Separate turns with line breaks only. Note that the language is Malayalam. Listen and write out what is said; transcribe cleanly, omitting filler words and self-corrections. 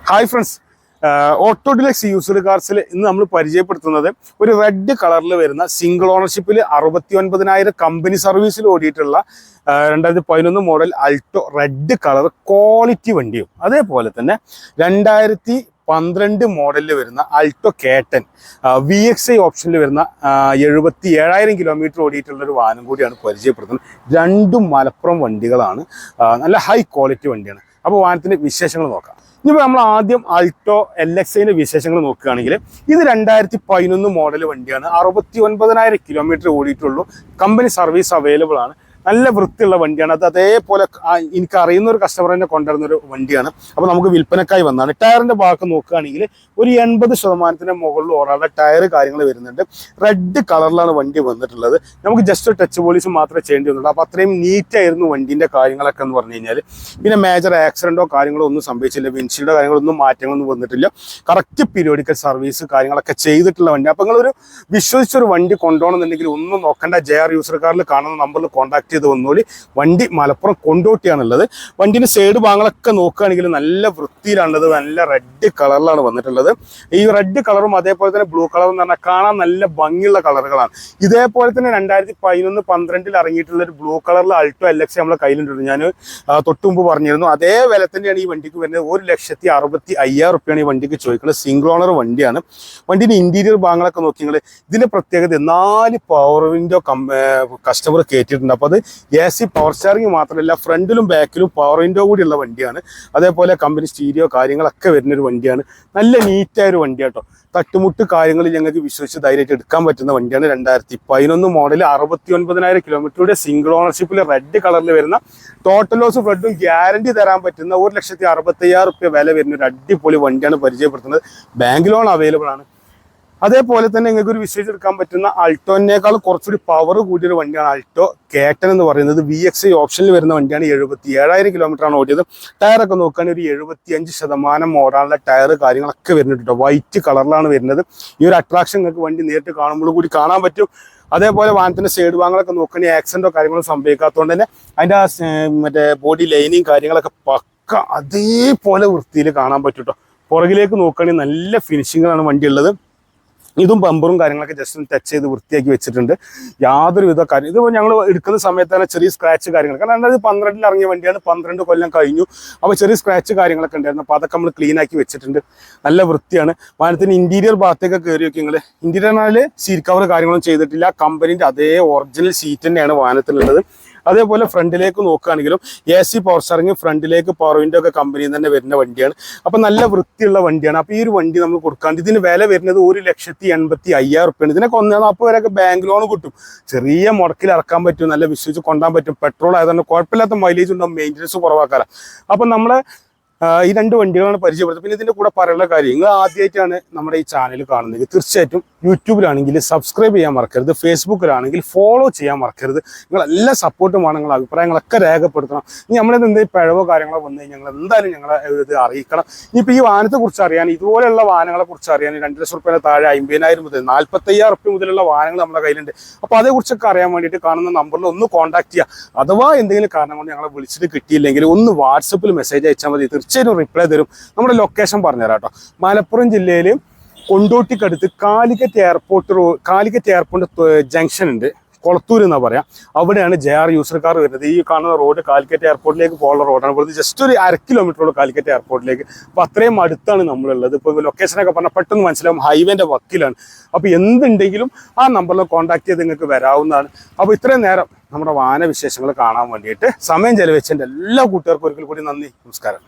Hi friends, Auto Deluxe used കാർസിൽ ഇന്ന് നമ്മൾ പരിചയപ്പെടുത്തുന്നത് ഒരു റെഡ് കളറിൽ വരുന്ന സിംഗിൾ ഓണർഷിപ്പിൽ 69,000 കമ്പനി സർവീസിൽ ഓടിയിട്ടുള്ള 2011 model Alto red colour quality വണ്ടിയും, അതേപോലെ തന്നെ 2012 മോഡലിൽ വരുന്ന അൾട്ടോ കേട്ടൻ VXI ഓപ്ഷനിൽ വരുന്ന 77,000 കിലോമീറ്റർ ഓടിയിട്ടുള്ള ഒരു വാഹനം കൂടിയാണ് പരിചയപ്പെടുത്തുന്നത്. രണ്ടും മലപ്പുറം വണ്ടികളാണ്, നല്ല ഹൈ ക്വാളിറ്റി വണ്ടിയാണ്. അപ്പോൾ വാഹനത്തിൻ്റെ വിശേഷങ്ങൾ നോക്കാം. ഇനിയിപ്പോൾ നമ്മൾ ആദ്യം അൾട്ടോ LXIൻ്റെ വിശേഷങ്ങൾ നോക്കുകയാണെങ്കിൽ ഇത് 2011 മോഡൽ വണ്ടിയാണ്. 69,000 കിലോമീറ്റർ ഓടിയിട്ടുള്ളൂ. കമ്പനി സർവീസ് അവൈലബിൾ ആണ്. നല്ല വൃത്തിയുള്ള വണ്ടിയാണ്. അത് അതേപോലെ എനിക്ക് അറിയുന്ന ഒരു കസ്റ്റമർ തന്നെ കൊണ്ടുവരുന്നൊരു വണ്ടിയാണ്. അപ്പോൾ നമുക്ക് വിൽപ്പനക്കായി വന്നതാണ്. ടയറിൻ്റെ ഭാഗം നോക്കുകയാണെങ്കിൽ ഒരു 80% മുകളിൽ ഓടാനുള്ള ടയർ കാര്യങ്ങൾ വരുന്നുണ്ട്. റെഡ് കളറിലാണ് വണ്ടി വന്നിട്ടുള്ളത്. നമുക്ക് ജസ്റ്റ് ടച്ച് പോളിഷ് മാത്രമേ ചെയ്യേണ്ടി വന്നുള്ളൂ. അപ്പോൾ അത്രയും നീറ്റായിരുന്നു വണ്ടീൻ്റെ കാര്യങ്ങളൊക്കെ എന്ന് പറഞ്ഞു കഴിഞ്ഞാൽ. പിന്നെ മേജർ ആക്സിഡൻറ്റോ കാര്യങ്ങളോ ഒന്നും സംഭവിച്ചില്ല. വിൻഷീൽഡോ കാര്യങ്ങളൊന്നും മാറ്റങ്ങളൊന്നും വന്നിട്ടില്ല. കറക്റ്റ് പീരിയോഡിക്കൽ സർവീസ് കാര്യങ്ങളൊക്കെ ചെയ്തിട്ടുള്ള വണ്ടി. അപ്പോൾ നിങ്ങളൊരു വിശ്വസിച്ചൊരു വണ്ടി കൊണ്ടുപോകണമെന്നുണ്ടെങ്കിൽ ഒന്നും നോക്കേണ്ട, JR യൂസർ കാറിൽ കാണുന്ന നമ്പറിൽ കോൺടാക്ട് ചെയ്ത് വന്നോളി. വണ്ടി മലപ്പുറം കൊണ്ടോട്ടിയാണുള്ളത്. വണ്ടിന്റെ സൈഡ് ഭാഗങ്ങളൊക്കെ നോക്കുകയാണെങ്കിൽ നല്ല വൃത്തിയിലാണുള്ളത്. നല്ല റെഡ് കളറിലാണ് വന്നിട്ടുള്ളത്. ഈ റെഡ് കളറും അതേപോലെ തന്നെ ബ്ലൂ കളറും എന്ന് പറഞ്ഞാൽ കാണാൻ നല്ല ഭംഗിയുള്ള കളറുകളാണ്. ഇതേപോലെ തന്നെ 2011-12 ഇറങ്ങിയിട്ടുള്ള ഒരു ബ്ലൂ കളറിൽ അൾട്ടോ LXI നമ്മളെ കയ്യിലുണ്ട്. ഞാൻ തൊട്ട് മുമ്പ് പറഞ്ഞിരുന്നു. അതേ വില തന്നെയാണ് ഈ വണ്ടിക്ക് വരുന്നത്. 1,65,000 റുപ്യാണ് ഈ വണ്ടിക്ക് ചോദിക്കുന്നത്. സിംഗിൾ ഓണർ വണ്ടിയാണ്. വണ്ടിന്റെ ഇന്റീരിയർ ഭാഗങ്ങളൊക്കെ നോക്കിയാൽ ഇതിന്റെ പ്രത്യേകത 4 പവർ വിൻഡോ കസ്റ്റമർ കയറ്റിയിട്ടുണ്ട്. അപ്പോൾ അത് AC പവർ സ്റ്റാറിംഗ് മാത്രമല്ല, ഫ്രണ്ടിലും ബാക്കിലും പവർ വിൻഡോ കൂടിയുള്ള വണ്ടിയാണ്. അതേപോലെ കമ്പനി സ്റ്റീരിയോ കാര്യങ്ങളൊക്കെ വരുന്നൊരു വണ്ടിയാണ്. നല്ല നീറ്റായ ഒരു വണ്ടി കേട്ടോ. തട്ടുമുട്ട് കാര്യങ്ങൾ ഞങ്ങൾക്ക് വിശ്വസിച്ച് ധൈര്യമായിട്ട് എടുക്കാൻ പറ്റുന്ന വണ്ടിയാണ്. 2011 മോഡൽ 69,000 കിലോമീറ്ററുടെ സിംഗിൾ ഓണർഷിപ്പിൽ റെഡ് കളറിൽ വരുന്ന ടോട്ടൽ ലോസ് ഫ്ലഡും ഗ്യാരണ്ടി തരാൻ പറ്റുന്ന 1,65,000 റുപ്യ വില വരുന്ന ഒരു അടിപൊളി വണ്ടിയാണ് പരിചയപ്പെടുത്തുന്നത്. ബാങ്ക് ലോൺ അവൈലബിൾ ആണ്. അതേപോലെ തന്നെ നിങ്ങൾക്ക് ഒരു വിശ്വസിച്ചെടുക്കാൻ പറ്റുന്ന അൾട്ടോനേക്കാൾ കുറച്ചുകൂടി പവർ കൂടിയൊരു വണ്ടിയാണ് അൾട്ടോ കേട്ടൻ എന്ന് പറയുന്നത്. VXI ഓപ്ഷനിൽ വരുന്ന വണ്ടിയാണ്. 77,000 കിലോമീറ്ററാണ് ഓടിയത്. ടയറൊക്കെ നോക്കുകയാണെങ്കിൽ ഒരു 75% ഓടാനുള്ള ടയർ കാര്യങ്ങളൊക്കെ വരുന്നുണ്ട്. വൈറ്റ് കളറിലാണ് വരുന്നത്. ഈ ഒരു അട്രാക്ഷൻ നിങ്ങൾക്ക് വണ്ടി നേരിട്ട് കാണുമ്പോൾ കൂടി കാണാൻ പറ്റും. അതേപോലെ വാഹനത്തിന്റെ സൈഡ് ഭാഗങ്ങളൊക്കെ നോക്കുകയാണെങ്കിൽ ആക്സിഡന്റോ കാര്യങ്ങളോ സംഭവിക്കാത്തതുകൊണ്ട് തന്നെ അതിൻ്റെ മറ്റേ ബോഡി ലൈനിങ് കാര്യങ്ങളൊക്കെ പക്ക അതേപോലെ വൃത്തിയിൽ കാണാൻ പറ്റും കേട്ടോ. പുറകിലേക്ക് നോക്കുകയാണെങ്കിൽ നല്ല ഫിനിഷിങ്ങാണ് വണ്ടി ഉള്ളത്. ഇതും ബമ്പറും കാര്യങ്ങളൊക്കെ ജസ്റ്റ് ടച്ച് ചെയ്ത് വൃത്തിയാക്കി വെച്ചിട്ടുണ്ട്. യാതൊരുവിധ കാര്യം ഇതിപ്പോൾ ഞങ്ങൾ എടുക്കുന്ന സമയത്ത് തന്നെ ചെറിയ സ്ക്രാച്ച് കാര്യങ്ങൾ, കാരണം 2012 ഇറങ്ങിയ വണ്ടിയാണ്. 12 കൊല്ലം കഴിഞ്ഞു. അപ്പോൾ ചെറിയ സ്ക്രാച്ച് കാര്യങ്ങളൊക്കെ ഉണ്ടായിരുന്നു. അപ്പോൾ അതൊക്കെ നമ്മൾ ക്ലീൻ ആക്കി വെച്ചിട്ടുണ്ട്. നല്ല വൃത്തിയാണ്. വാഹനത്തിന് ഇന്റീരിയർ ഭാഗത്തേക്ക് കയറി നോക്കി നിങ്ങൾ. ഇന്റീരിയറിനാല് സീറ്റ് കവർ കാര്യങ്ങളൊന്നും ചെയ്തിട്ടില്ല. കമ്പനീൻ്റെ അതേ ഒറിജിനൽ സീറ്റ് തന്നെയാണ് വാഹനത്തിലുള്ളത്. അതേപോലെ ഫ്രണ്ടിലേക്ക് നോക്കുകയാണെങ്കിലും AC പവർ സ്റ്റാറിംഗ്, ഫ്രണ്ടിലേക്ക് പവർ വിൻഡോ ഒക്കെ കമ്പനിയിൽ തന്നെ വരുന്ന വണ്ടിയാണ്. അപ്പം നല്ല വൃത്തിയുള്ള വണ്ടിയാണ്. അപ്പോൾ ഈ ഒരു വണ്ടി നമ്മൾ കൊടുക്കാണ്ട് ഇതിന് വില വരുന്നത് 1,85,000 റുപ്യാണ്. ഇതിനൊക്കെ 1,40,000 വരെയൊക്കെ ബാങ്ക് ലോൺ കിട്ടും. ചെറിയ മുടക്കിൽ ഇറക്കാൻ പറ്റും. നല്ല വിശ്വസിച്ച് കൊണ്ടാൻ പറ്റും. പെട്രോൾ ആയതുകൊണ്ട് കുഴപ്പമില്ലാത്ത മൈലേജ് ഉണ്ടാവും. മെയിൻ്റനൻസ് കുറവാക്കാരം. അപ്പം നമ്മളെ ഈ 2 വണ്ടികളാണ് പരിചയപ്പെടുന്നത്. പിന്നെ ഇതിൻ്റെ കൂടെ പറയാനുള്ള കാര്യം, നിങ്ങൾ ആദ്യമായിട്ടാണ് നമ്മുടെ ഈ ചാനൽ കാണുന്നത്, തീർച്ചയായിട്ടും യൂട്യൂബിലാണെങ്കിൽ സബ്സ്ക്രൈബ് ചെയ്യാൻ മറക്കരുത്. ഫേസ്ബുക്കിലാണെങ്കിൽ ഫോളോ ചെയ്യാൻ മറക്കരുത്. നിങ്ങളെല്ലാ സപ്പോർട്ടുമാണ്. നിങ്ങളുടെ അഭിപ്രായങ്ങളൊക്കെ രേഖപ്പെടുത്തണം. ഇനി നമ്മളിത് എന്തെങ്കിലും പിഴവോ കാര്യങ്ങളോ വന്നു കഴിഞ്ഞാൽ ഞങ്ങൾ എന്തായാലും ഞങ്ങളെ ഇത് അറിയിക്കണം. ഇനിയിപ്പോൾ ഈ വാഹനത്തെക്കുറിച്ച് അറിയാൻ, ഇതുപോലെയുള്ള വാഹനങ്ങളെ കുറിച്ച് അറിയാൻ 2 ലക്ഷം റുപ്യേൻ്റെ താഴെ 50,000 മുതൽ 45,000 റുപ്യ മുതലുള്ള വാഹനങ്ങൾ നമ്മുടെ കയ്യിലുണ്ട്. അപ്പോൾ അതേക്കുറിച്ചൊക്കെ അറിയാൻ വേണ്ടിയിട്ട് കാണുന്ന നമ്പറിൽ ഒന്ന് കോൺടാക്ട് ചെയ്യുക. അഥവാ എന്തെങ്കിലും കാരണം കൊണ്ട് ഞങ്ങളെ വിളിച്ചിട്ട് കിട്ടിയില്ലെങ്കിൽ ഒന്ന് വാട്സപ്പിൽ മെസ്സേജ് അയച്ചാൽ മതി. തീർച്ചയായും റിപ്ലൈ തരും. നമ്മുടെ ലൊക്കേഷൻ പറഞ്ഞുതരാം കേട്ടോ. മലപ്പുറം ജില്ലയിൽ കൊണ്ടോട്ടിക്കടുത്ത് കാലിക്കറ്റ് എയർപോർട്ട് ജംഗ്ഷൻ ഉണ്ട്. കൊളത്തൂർ എന്നാ പറയാം. അവിടെയാണ് JR യൂസർ കാർ വരുന്നത്. ഈ കാണുന്ന റോഡ് കാലിക്കറ്റ് എയർപോർട്ടിലേക്ക് പോകുന്ന റോഡാണ്. ഇവിടുന്ന് ജസ്റ്റ് ഒരു 1/2 കിലോമീറ്ററോളം കാലിക്കറ്റ് എയർപോർട്ടിലേക്ക്. അപ്പോൾ അത്രയും അടുത്താണ് നമ്മളുള്ളത്. ഇപ്പോൾ ലൊക്കേഷനൊക്കെ പറഞ്ഞാൽ പെട്ടെന്ന് മനസ്സിലാവും. ഹൈവേൻ്റെ വക്കിലാണ്. അപ്പോൾ എന്തുണ്ടെങ്കിലും ആ നമ്പറിൽ കോൺടാക്ട് ചെയ്ത് നിങ്ങൾക്ക് വരാവുന്നതാണ്. അപ്പോൾ ഇത്രയും നേരം നമ്മുടെ വാഹന വിശേഷങ്ങൾ കാണാൻ വേണ്ടിയിട്ട് സമയം ചെലവഴിച്ചതിൻ്റെ എല്ലാ കൂട്ടുകാർക്കും ഒരിക്കൽ കൂടി നന്ദി. നമസ്കാരം.